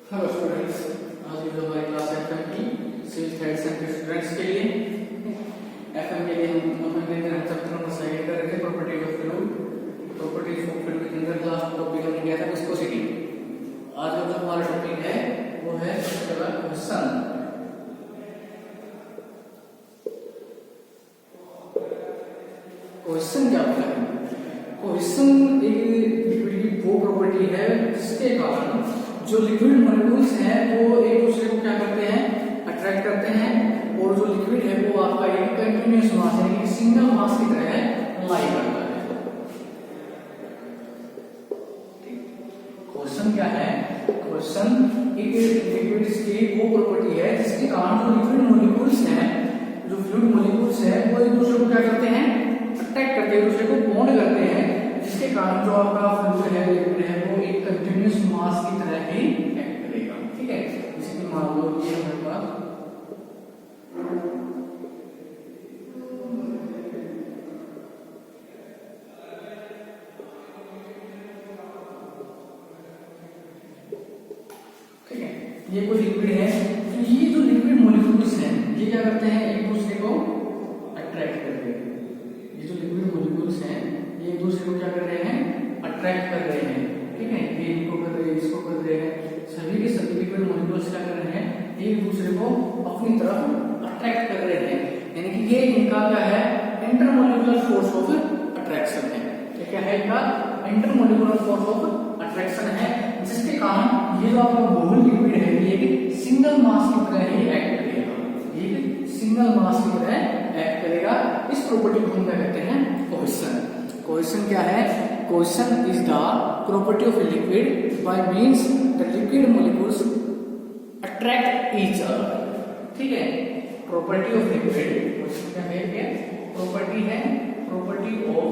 Hello students, आज की जो हमारी क्लास एफएम की सिविल थर्ड सेम के स्टूडेंट्स के लिए एफएम के लिए हम अपने चैप्टर नंबर 7 कर रहे थे properties of fluid. Properties of fluid के अंदर लास्ट टॉपिक हमने किया था विस्कोसिटी। आज का जो हमारा टॉपिक है वो है क्वेश्चन। क्वेश्चन क्या होता है? क्वेश्चन एक लिक्विड की वो प्रॉपर्टी है जिसके कारण जो लिक्विड मॉलिक्यूल्स हैं वो एक दूसरे को क्या करते हैं, अट्रैक्ट करते हैं, और जो लिक्विड है वो आपका एक कंटिन्यूअस मास यानी कि सिंगल मास की तरह लाई करता है। क्वेश्चन क्या है? क्वेश्चन एक लिक्विड की वो प्रॉपर्टी है जिसके कारण जो लिक्विड मॉलिक्यूल्स हैं, जो फ्लूइड मॉलिक्यूल्स हैं, वो एक दूसरे को क्या करते हैं, अट्रैक्ट करते हैं, एक दूसरे को बॉन्ड करते हैं, जिसके कारण जो आपका फ्लूइड है, लिक्विड है, वो एक कंटिन्यूअस मास की तरह ही एक्ट करेगा। ठीक है, जैसे कि मान लो ये हमारे पास ठीक है, ये कोई लिक्विड है, तो ये जो लिक्विड मॉलिक्यूल्स हैं ये क्या करते हैं, एक दूसरे को अट्रैक्ट करते हैं। ये जो लिक्विड मॉलिक्यूल्स हैं ये एक दूसरे को क्या कर रहे हैं, अट्रैक्ट कर रहे हैं। ठीक है, ये इनको कर रहे हैं, इसको कर रहे हैं, सभी के सभी लिक्विड मॉलिक्यूल्स क्या कर रहे हैं, एक दूसरे को अपनी तरफ अट्रैक्ट कर रहे हैं। यानी कि ये इनका क्या है, इंटरमोलिकुलर फोर्स ऑफ अट्रैक्शन है। ये क्या है, इनका इंटरमोलिकुलर फोर्स ऑफ अट्रैक्शन है, जिसके कारण ये जो आपका मोल लिक्विड है ये भी सिंगल मास की तरह ही एक्ट करेगा। ये सिंगल मास की तरह एक्ट करेगा। इस प्रॉपर्टी को हम क्या कहते हैं, कोहेशन। कोहेशन क्या है? Cohesion is the property of a liquid by means the liquid molecules attract each other. ठीक है, प्रॉपर्टी ऑफ लिक्विड क्या है, प्रॉपर्टी है, property of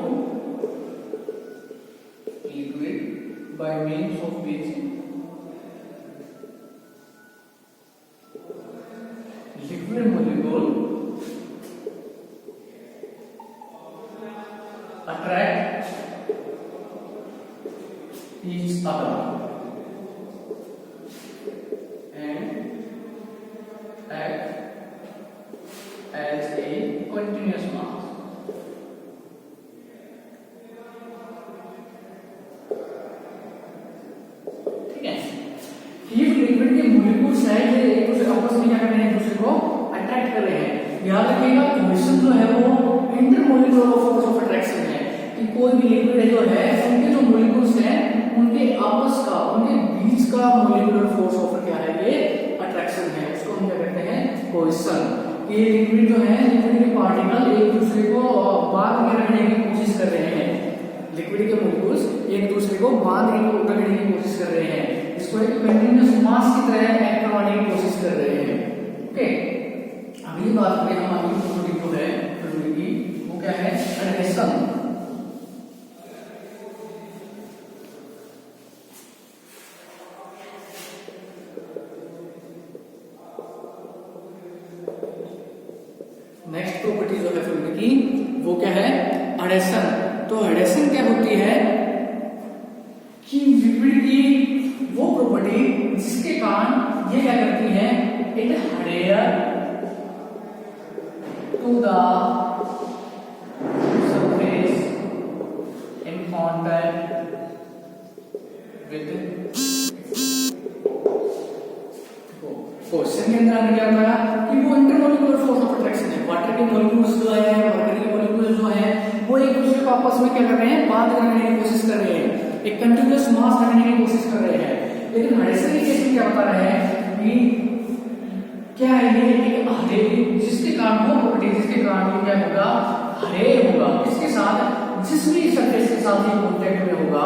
liquid by means of which liquid molecule attract each other and act as a continuous mass. Liquid के molecules है ये एक दूसरे आपस में क्या कर रहे हैं, एक दूसरे को अट्रैक्ट कर रहे हैं। याद रखिएगा कोहेशन जो है वो इंटरमोलिकुलर फोर्स ऑफ अट्रैक्शन है कि कोई भी लिक्विड जो है उनके जो मॉलिक्यूल्स हैं उनके आपस का, उनके बीच का मॉलिक्यूलर फोर्स ऑफ क्या है, ये अट्रैक्शन है। उसको हम क्या कहते हैं, कोहेशन। ये लिक्विड जो है, लिक्विड के पार्टिकल एक दूसरे को बांध के रखने की कोशिश कर रहे हैं। लिक्विड के मॉलिक्यूल्स एक दूसरे को बांध के रखने की कोशिश कर रहे हैं, इसको एक कंटिन्यूअस मास की तरह एक्ट करवाने की कोशिश कर रहे हैं। ओके, अगली बात करें हम, अगली प्रॉपर्टी जो है फ्लूइड की वो क्या है, एडहेशन। नेक्स्ट प्रॉपर्टी जो है फ्लूइड की वो क्या है, एडहेशन। तो एडहेशन क्या होती है कि लिक्विड की वो प्रॉपर्टी जिसके कारण ये क्या करती है, it adhere to the surface in contact with question के अंदर क्या होता है कि वो इंटरमोलिकुलर फोर्स ऑफ अट्रैक्शन है। वाटर के मॉलिक्यूल्स जो है, वाटर के मॉलिक्यूल्स जो है वो एक दूसरे को आपस में क्या कर रहे हैं, बांध करने की कोशिश कर रहे हैं, एक कंटिन्यूअस मास रखने की कोशिश कर रहे हैं। लेकिन एडहेशन के केस में क्या बता रहे हैं कि क्या है, ये एक adhere, जिसके कारण वो प्रॉपर्टी, जिसके कारण ये क्या होगा, adhere होगा, इसके साथ जिस भी सरफेस के साथ ये कांटेक्ट में होगा,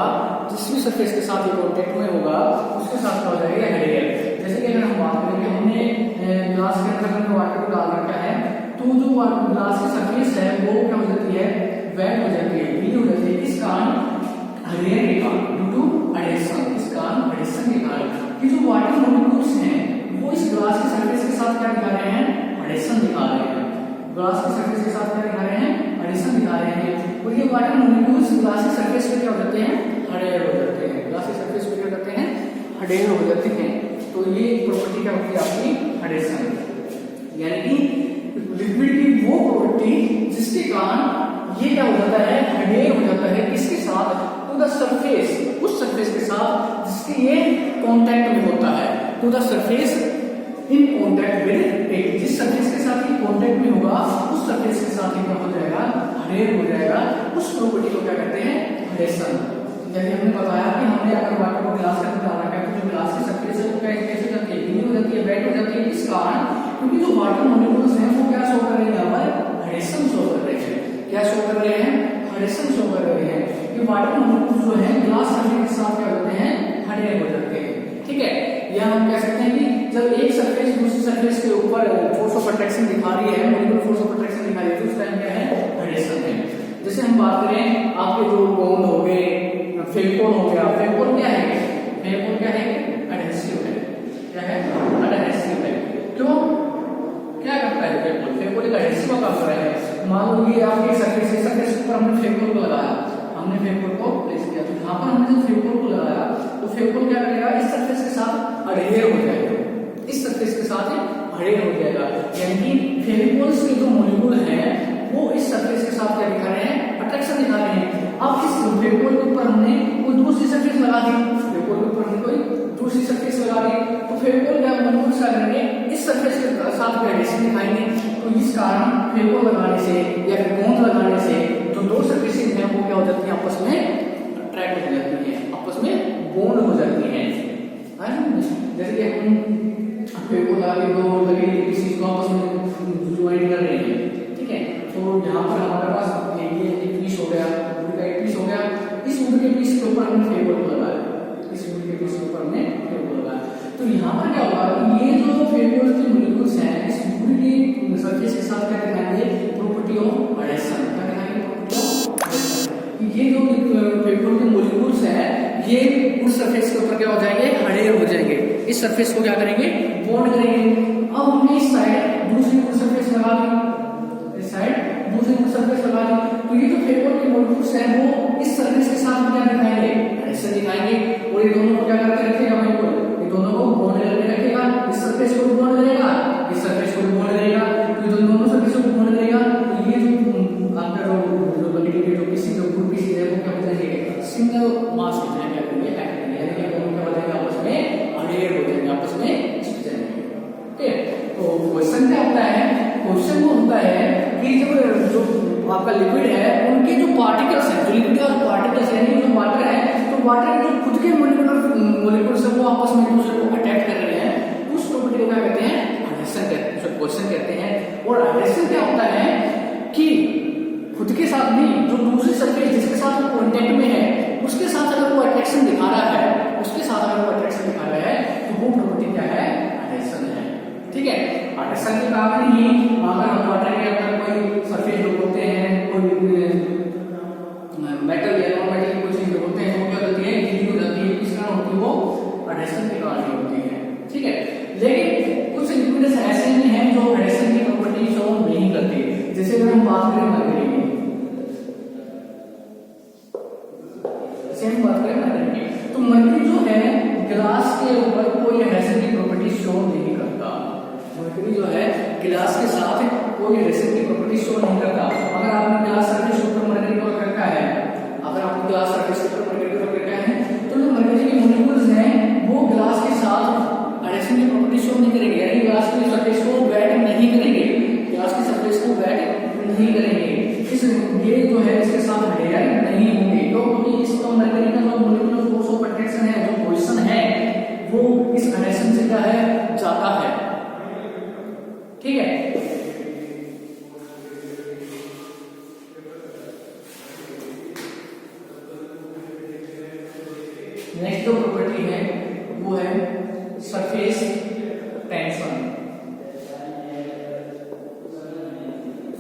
जिस भी सरफेस के साथ ये कांटेक्ट में होगा उसके साथ क्या हो जाएगा, adhere। जैसे कि अगर हम बात करें, हमने ग्लास के अंदर अगर वाटर को डाल रखा है तो जो ग्लास की सरफेस है वो क्या हो जाती है, वेट हो जाती है, गीली हो जाती है। इस कारण adhere के कारण, ड्यू टू एडहेशन, इस कारण एडहेशन के कारण कि जो वाटर मॉलिक्यूल्स हैं वो इस ग्लास की सरफेस के साथ क्या दिखा रहे हैं, एडहेशन दिखा रहे हैं। ग्लास की सरफेस के साथ क्या दिखा रहे हैं, एडहेशन दिखा रहे हैं। और ये वाटर मॉलिक्यूल्स ग्लास की सरफेस पे क्या हो जाते हैं, adhere हो जाते हैं। ग्लास की सरफेस पे क्या करते हैं, adhere हो जाते हैं। तो प्रॉपर्टी क्या होती है आपकी एडिशन, यानी कि लिक्विड की वो प्रॉपर्टी जिसके कारण ये क्या हो जाता है, एडेयर हो जाता है किसके साथ, टू द सरफेस, उस सरफेस के साथ जिसके ये कांटेक्ट में होता है, to the surface in contact with it, जिस सरफेस के साथ ये कांटेक्ट में होगा उस सरफेस के साथ ही क्या हो जाएगा, एडेयर हो जाएगा, उस प्रॉपर्टी को क्या कहते हैं, एडिशन। जैसे हमने बताया कि हमने अगर वाटर को ग्लास के अंदर डाला है तो जो ग्लास की सरफेस है वो कैसे हो जाती है, गीली हो जाती है, वेट हो जाती है, इस कारण क्योंकि जो वाटर मॉलिक्यूल्स हैं वो क्या शो कर रहे हैं, यहाँ पर एडिशन शो कर रहे हैं, क्या शो कर रहे हैं, एडिशन शो कर रहे हैं। ये वाटर मॉलिक्यूल्स जो है ग्लास सरफेस के साथ क्या होते हैं, एडेयर हो जाते हैं, ठीक है। या हम कह सकते हैं कि जब एक सरफेस दूसरी सरफेस के ऊपर फोर्स ऑफ अट्रैक्शन दिखा रही है, मॉलिक्यूलर फोर्स ऑफ अट्रैक्शन दिखा रही है, तो उस टाइम क्या है, एडिशन है। जैसे हम बात करें आपके जो बॉन्ड हो गए, फेविकोल हो गया, फेविकोल क्या है, फेविकोल क्या है, एडहेसिव है, क्या है, एडहेसिव है। क्यों, क्या करता है फेविकोल, फेविकोल एक एडहेसिव काम कर रहा है। मान लो ये आपकी सरफेस है, सरफेस पर हमने फेविकोल को लगाया, हमने फेविकोल को प्लेस किया, तो यहाँ पर हमने जब फेविकोल को लगाया तो फेविकोल क्या करेगा, इस सरफेस के साथ एडहेयर हो जाएगा, इस सरफेस के साथ एडहेयर हो जाएगा, यानी कि फेविकोल्स के जो मॉलिक्यूल हैं वो इस सरफेस के साथ क्या दिखा रहे हैं, अट्रैक्शन दिखा रहे हैं। अब इस फेविकोल के ऊपर हमने कोई दूसरी सरफेस लगा दी, फेविकोल के ऊपर हमने कोई दूसरी सरफेस लगा दी, तो फेविकोल क्या मॉलिक्यूल्स क्या करेंगे, इस सरफेस के साथ एडिशन दिखाएंगे। तो इस कारण फेविकोल लगाने से या फिर गोंद लगाने से जो दो सरफेसेस हैं वो क्या हो जाती है, आपस में अट्रैक्ट हो जाती है, आपस में बॉन्ड हो जाती है। जैसे कि हम फेविकोल लगा के दो लगे पीसीज को आपस में ज्वाइन कर रहे हैं, ठीक है। तो यहाँ पर हमारे पास ये एक पीस हो गया, वुड का एक पीस हो गया, इस वुड के पीस के ऊपर हमने फेविकोल को लगाया, इस वुड के पीस के ऊपर हमने फेविकोल लगाया। तो यहाँ पर क्या होगा कि ये जो फेविकोल के मॉलिक्यूल्स हैं इस वुड की सरफेस के साथ क्या दिखाएंगे, प्रॉपर्टी ऑफ एडिशन, क्या दिखाएंगे, प्रॉपर्टी ऑफ एडिशन। ये जो फेविकोल के मॉलिक्यूल्स हैं ये उस सरफेस के ऊपर क्या हो जाएंगे, एडेयर हो जाएंगे, इस सरफेस को क्या करेंगे, बॉन्ड करेंगे। अब हमने इस साइड दूसरी सरफेस लगा दी, इस साइड दूसरी सरफेस लगा दी, तो ये जो फेविकोल के मॉलिक्यूल्स हैं वो इस सरफेस के साथ क्या दिखाएंगे, एडिशन दिखाएंगे, और ये दोनों को क्या करके रखेगा, ये दोनों को बॉन्ड करके रखेगा, इस सरफेस को बॉन्ड करेगा, इस सरफेस को बॉन्ड करेगा, तो ये दोनों सरफेस को बॉन्ड करेगा, तो ये जो आपका जो बॉडी के जो पीसी जो फुल पीसी है वो क्या हो जाएंगे, सिंगल मास की तरह क्या करेंगे, एक्ट करेंगे, यानी कि दोनों क्या हो जाएंगे, आपस में एडेयर हो जाएंगे, आपस में चिपक जाएंगे, ठीक है। तो क्वेश्चन क्या होता है, क्वेश्चन वो होता है कि जब जो आपका लिक्विड है उनके जो पार्टिकल्स हैं, जो लिक्विड का पार्टिकल्स यानी जो वाटर है, तो वाटर के जो खुद के मॉलिक्यूल्स हैं वो आपस में एक दूसरे को अटैक कर रहे हैं, उस प्रॉपर्टी को क्या कहते हैं, एडिशन कहते हैं, क्वेश्चन कहते हैं। और एडिशन क्या होता है कि खुद के साथ नहीं, जो दूसरी सरफेस जिसके साथ वो कांटेक्ट में है उसके साथ अगर वो अट्रैक्शन दिखा रहा है, उसके साथ अगर वो अट्रैक्शन दिखा रहा है तो वो प्रॉपर्टी क्या है, एडिशन है, ठीक है। एडिशन के कारण ही अगर हम वाटर के अंदर कोई सरफेस जो होते हैं, कोई मेटल या नॉन मेटल कोई चीज होते हैं वो क्या होती है, गीली हो जाती है, किस कारण होती है, वो एडिशन के कारण ही होती है, ठीक है। लेकिन कुछ लिक्विड्स ऐसे भी हैं जो एडिशन की प्रॉपर्टी शो नहीं करते, जैसे अगर हम बात करें मरकरी की, तो मरकरी जो है गिलास के ऊपर कोई एडिशन की प्रॉपर्टी शो नहीं करता, मरकरी जो है गिलास के साथ कोई एडिशन की प्रॉपर्टी शो नहीं करता। अगर आपने गिलास सरफेस के ऊपर मरकरी को रखा है, अगर आपने गिलास सरफेस के ऊपर मरकरी को रखा है तो जो मरकरी के मॉलिक्यूल्स हैं वो गिलास के साथ एडिशन की प्रॉपर्टी शो नहीं करेंगे, यानी गिलास की सरफेस को वेट नहीं करेंगे, गिलास की सरफेस को वेट नहीं करेंगे, इस ये जो है इसके साथ एडेयर नहीं होंगे, क्योंकि इसका मरकरी का जो मॉलिक्यूलर फोर्स ऑफ अट्रैक्शन है, जो पोजीशन है वो इस एडिशन से क्या है, जाता है, ठीक है। नेक्स्ट जो प्रॉपर्टी है वो है सरफेस टेंशन,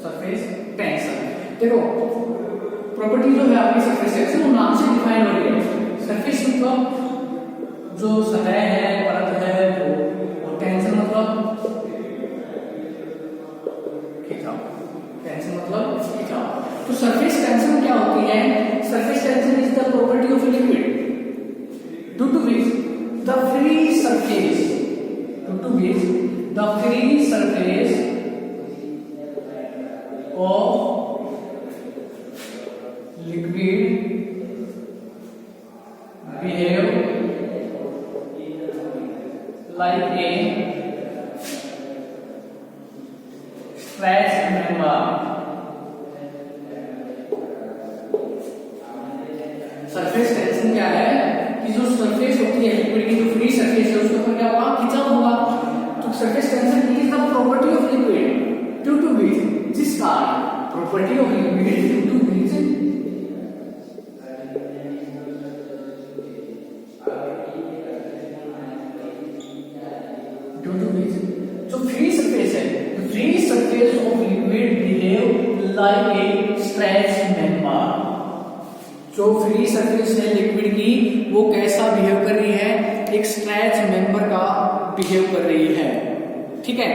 सरफेस टेंशन। देखो प्रॉपर्टी जो है आपकी सरफेस टेंशन वो नाम से डिफाइन हो रही है, सरफेस मतलब जो सतह है, परत है, वो टेंशन मतलब खिंचाव, टेंशन मतलब खिंचाव। तो सरफेस टेंशन क्या होती है, surface tension is the property of liquid due to which the free surface the free surface of liquid behave like a stretch member. Surface tension क्या है कि जो सरफेस होती है लिक्विड की, जो फ्री सरफेस है उसके ऊपर क्या होगा, खिंचाव होगा। तो surface tension is the property of liquid due to which, जिसका property of liquid due to which जो फ्री सरफेस है, the free surface of liquid behave like a stretch member। जो फ्री सरफेस है लिक्विड की वो कैसा behave कर रही है, एक स्ट्रेच मेंबर का बिहेव कर रही है। ठीक है,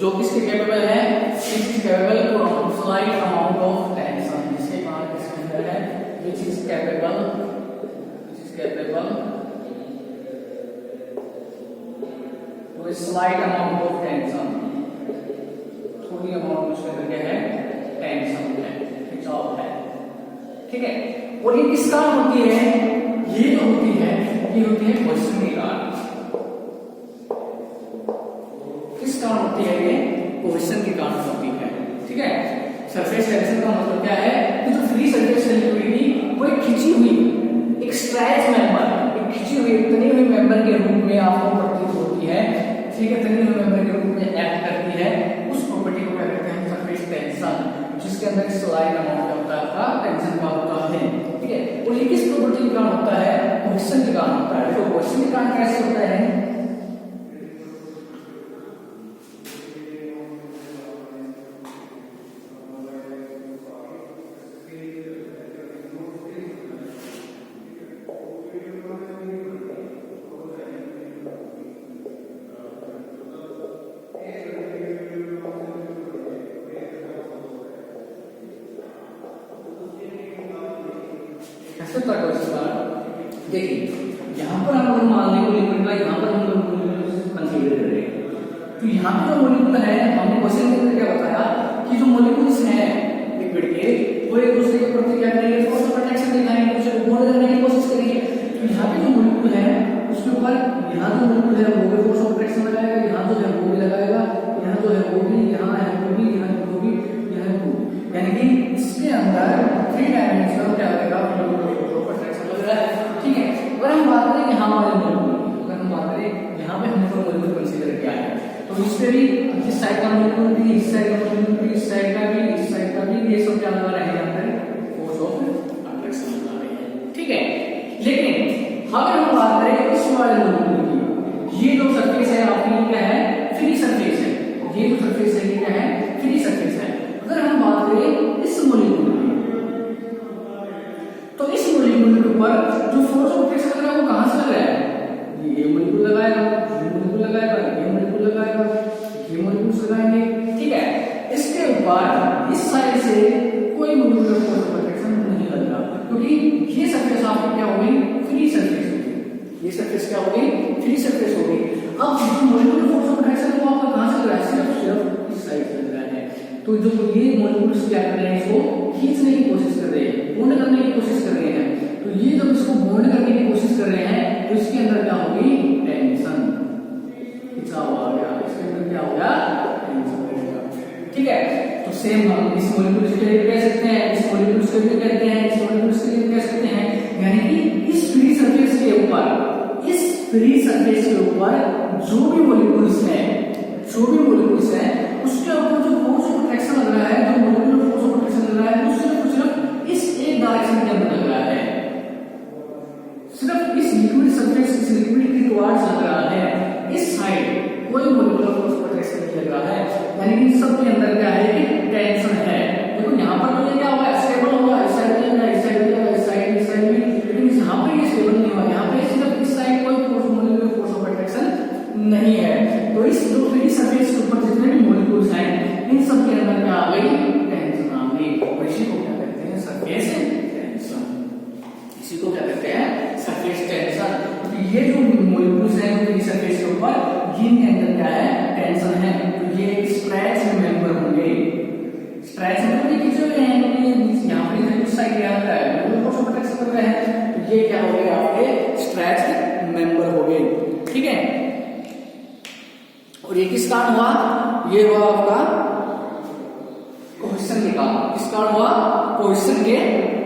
जो किसके केपेबल है, it is capable to slide amount of tension, जिसके कारण इसके अंदर है which is capable to slight amount of tension, थोड़ी अमाउंट उसके अंदर क्या है, टेंशन है, खिंचाव है। ठीक है, और ये किस कारण होती है, ये जो होती है ये होती है क्वेश्चन के कारण। किस कारण होती है, ये क्वेश्चन के कारण होती है। ठीक है, सरफेस टेंशन का मतलब क्या है कि जो फ्री सरफेस है लिक्विड की वो एक खिंची हुई, एक स्ट्रेच मेंबर, एक खिंची हुई, तनी हुई मेंबर के रूप में आपको प्रतीत होती है। ठीक है, तनी हुई मेंबर के रूप में एक्ट करती है। उस प्रॉपर्टी को क्या कहते हैं, सरफेस टेंशन, जिसके अंदर स्लाइड अमाउंट होता है टेंशन का होता है। ठीक है, और ये किस प्रॉपर्टी के कारण होता है, क्वेश्चन के कारण होता है। तो क्वेश्चन के कारण कैसे होता है, देखिए यहाँ पर हम लोग मान लें लिक्विड का, यहाँ पर हम लोग कंसीडर कर रहे हैं। तो यहाँ पे जो मॉलिक्यूल है, हमने क्वेश्चन के अंदर क्या बताया कि जो मॉलिक्यूल्स हैं लिक्विड के वो एक दूसरे के प्रति क्या करेंगे, फोर्स ऑफ अट्रैक्शन दिखाएंगे, एक दूसरे को बॉन्ड करने की कोशिश करेंगे। तो यहाँ पे जो मॉलिक्यूल है उसके ऊपर यहाँ जो मॉलिक्यूल है वो भी फोर्स ऑफ अट्रैक्शन लगाएगा, यहाँ जो है वो भी लगाएगा, यहाँ जो है वो भी, यहाँ है वो भी, यहाँ वो भी, यहाँ वो भी। यानी कि इसके अंदर 3 डायमेंशनल क्या लगेगा, फोर्स ऑफ अट्रैक्शन लग रहा है। ठीक है, अगर हम बात करें यहाँ वाले मॉलिक्यूल, अगर हम बात करें यहाँ पे हमने मॉलिक्यूल कंसीडर किया है, तो इस पे भी इस साइड का मॉलिक्यूल भी, इस साइड का मॉलिक्यूल भी, इस साइड का भी, इस साइड का भी, ये सब क्या लगा रहे हैं यहाँ पे, फोर्स ऑफ अट्रैक्शन लगा रहे हैं। ठीक है, लेकिन अगर हम बात करें इस वाले मॉलिक्यूल की, ये जो सरफेस है आपकी क्या है, फ्री सरफेस है। ये जो सरफेस है ये क्या है, फ्री सरफेस है। अगर हम बात करें इस मॉलिक्यूल की, तो इस मॉलिक्यूल के ऊपर जो फोर्स ऑफ अट्रैक्शन लग रहा है वो कहां से लग रहा है, ये मॉलिक्यूल लगाएगा, ये मॉलिक्यूल लगाएगा, ये मॉलिक्यूल लगाएगा, ये मॉलिक्यूल्स लगाएंगे। ठीक है, इसके ऊपर इस साइड से कोई मॉलिक्यूलर फोर्स ऑफ अट्रैक्शन नहीं लग रहा, क्योंकि ये सरफेस आपकी क्या हो गई, फ्री सरफेस हो गई। ये सरफेस क्या हो गई, फ्री सरफेस हो गई। अब जो मॉलिक्यूलर फोर्स ऑफ अट्रैक्शन है वो आपका कहां से लग रहा है, सिर्फ इस साइड से लग रहा है। तो जो ये मॉलिक्यूल्स क्या कर रहे हैं, इसको खींचने की कोशिश कर रहे हैं, बॉन्ड करने की कोशिश कर रहे हैं। तो ये जब इसको बॉन्ड करने की कोशिश कर रहे हैं तो इसके अंदर क्या होगी, टेंशन, खिंचाव आ गया, इसके अंदर क्या हो गया, टेंशन लगेगा। ठीक है, तो सेम हम इस मॉलिक्यूल के लिए कह सकते हैं, इस मॉलिक्यूल के लिए कहते हैं, इस मॉलिक्यूल के लिए कह सकते हैं। यानी कि इस फ्री सरफेस के ऊपर, इस फ्री सरफेस के ऊपर जो भी मॉलिक्यूल्स हैं, उसके ऊपर जो फोर्स ऑफ अट्रैक्शन लग रहा है, जो मॉलिक्यूलर फोर्स ऑफ अट्रैक्शन लग रहा है, वो सिर्फ इस एक डायरेक्शन के अंदर लग रहा है, सिर्फ इस लिक्विड सरफेस, इस लिक्विड के टुवर्ड्स लग रहा है। इस साइड कोई मॉलिक्यूलर फोर्स ऑफ अट्रैक्शन नहीं लग रहा है। यानी कि सब के अंदर क्या है कि टेंशन है। देखो यहाँ पर तो ये क्या हुआ, स्टेबल हुआ, इस साइड में इस साइड में, इस साइड में, लेकिन यहाँ पर ये स्टेबल नहीं हुआ। यहाँ पे सिर्फ इस साइड कोई मॉलिक्यूलर फोर्स ऑफ अट्रैक्शन नहीं है। तो इस जो फ्री सरफेस के ऊपर जितने भी मॉलिक्यूल्स हैं, इन सब के अंदर क्या आ गई, टेंशन आ गई। और इसी को क्या कहते हैं, सरफेस टेंशन। इसी को क्या कहते हैं, सरफेस टेंशन। तो ये जो मॉलिक्यूल्स हैं जो फ्री सरफेस के ऊपर जिनके अंदर क्या है, टेंशन है, तो ये स्ट्रेच मेंबर होंगे। स्ट्रेच मेंबर की जो है यहाँ पे कुछ साइड याद रहा है वो को प्रोटेक्ट कर रहे हैं, तो ये क्या हो गए आपके स्ट्रेच मेंबर हो गए। ठीक है, और ये किस कारण हुआ, ये हुआ आपका कोहेशन के कारण। किस कारण हुआ, कोहेशन के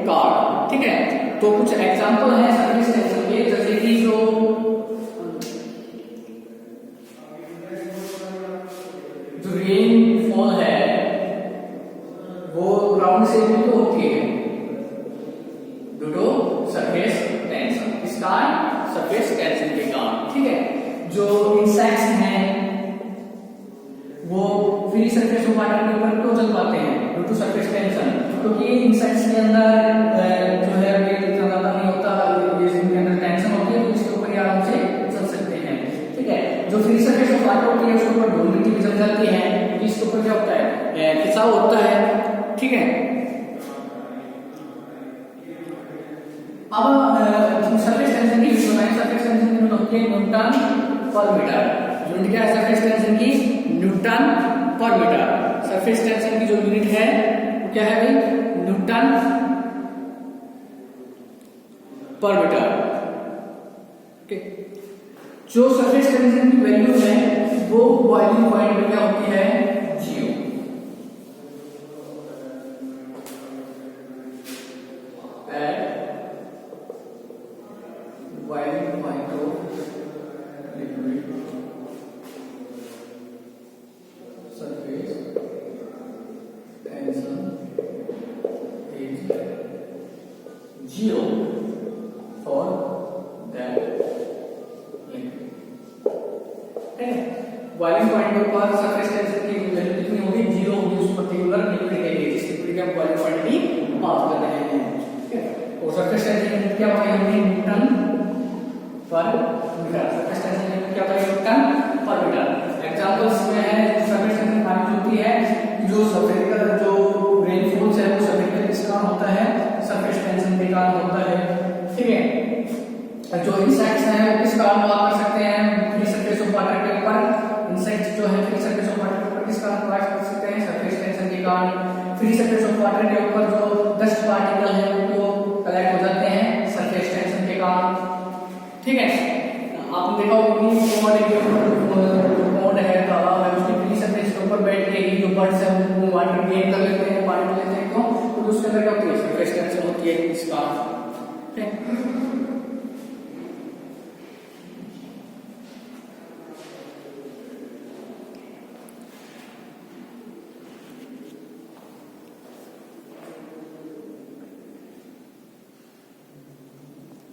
कारण। ठीक है, तो कुछ एग्जांपल है सर्फेस टेंशन के, जैसे कि जो रेनफॉल है वो ग्राउंड से भी तो होती है ड्यू टू सरफेस टेंशन। किस कारण, सरफेस टेंशन के कारण। ठीक है, जो इंसेक्ट्स हैं वो फ्री सरफेस ऑफ वाटर के ऊपर क्यों चल पाते हैं, ड्यू टू सरफेस टेंशन, क्योंकि इंसेक्ट्स के अंदर जो है ये इतना ज्यादा नहीं होता, इनके अंदर टेंशन होती है, तो इसके ऊपर आराम से चल सकते हैं। ठीक है, जो फ्री सरफेस ऑफ वाटर होती है उसके ऊपर ह्यूमिडिटी भी जम जाती है, इसके ऊपर क्या होता है, खिंचाव होता है। ठीक है, अब सरफेस टेंशन की सरफेस टेंशन की होती है न्यूटन पर मीटर। यूनिट क्या है सरफेस टेंशन की, न्यूटन पर मीटर। सरफेस टेंशन की जो यूनिट है वो क्या है भाई, न्यूटन पर मीटर। ओके, जो सरफेस टेंशन की वैल्यू है वो बॉइलिंग पॉइंट पे क्या होती है, 0। Boiling point of liquid surface tension is 0 for that liquid। Boiling point के ऊपर सरफेस टेंशन की वैल्यू कितनी होगी, 0 होगी उस पर्टिकुलर लिक्विड के लिए, जिस लिक्विड के हम बॉइलिंग पॉइंट की बात कर रहे हैं। ठीक है, और सरफेस टेंशन क्या होगी, हमने न्यूटन पर मीटर। सरफेस टेंशन क्या होगा, न्यूटन पर मीटर। एग्जांपल्स में है सरफेस टेंशन पानी होती है, जो सफेद का जो रेनफॉल्स है वो सफेद का किस कारण होता है, सरफेस टेंशन के कारण होता है। ठीक है, जो इंसेक्ट्स हैं वो किस कारण हुआ कर सकते हैं, फ्री सरफेस ऑफ वाटर के ऊपर। इंसेक्ट्स जो है फ्री सरफेस ऑफ वाटर के ऊपर किस कारण हुआ कर सकते हैं, सरफेस टेंशन के कारण। फ्री सरफेस ऑफ वाटर के ऊपर जो डस्ट पार्टिकल है वो कलेक्ट हो जाते हैं सरफेस टेंशन के कारण। ठीक है, आपने देखा होगा कि पॉन्ड है, तालाब है, उसकी फ्री सरफेस के ऊपर बैठ के जो बर्ड्स है वो वाटर गेन कर लेते हैं, पानी लेते हैं, क्यों, तो उसके अंदर क्या होती है, सरफेस टेंशन होती है इसका। ठीक है,